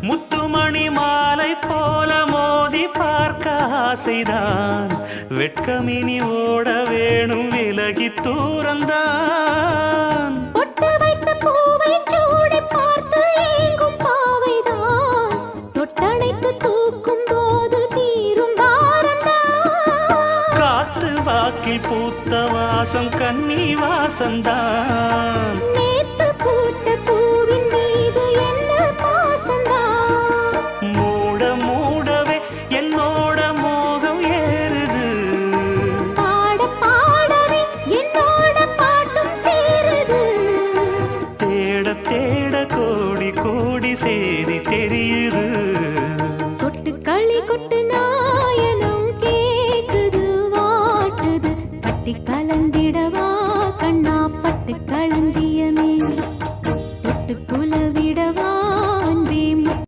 முத்துமணி மாலை போல மோதி பார்க்க ஆசைதான். வெட்கமினி ஓட வேணும் விலகி தூரந்தான். பொட்டு வைத்த பூவை சூடி பார்த்து ஏங்கும் பாவைதான். தொட்டணைத்து தூக்கும் போது தீரும் பாரந்தான். காத்து வாக்கில் பூத்த வாசம் கன்னி வாசந்தான். நேத்து பூத்த பூவின் மீது என்ன பாசந்தான். மூட மூடவே என்னோட மோகம் ஏறுது. பாட பாடவே என்னோட பாட்டும் சேருது. தேட தேட கோடி கோடி சேரி தெரியுது.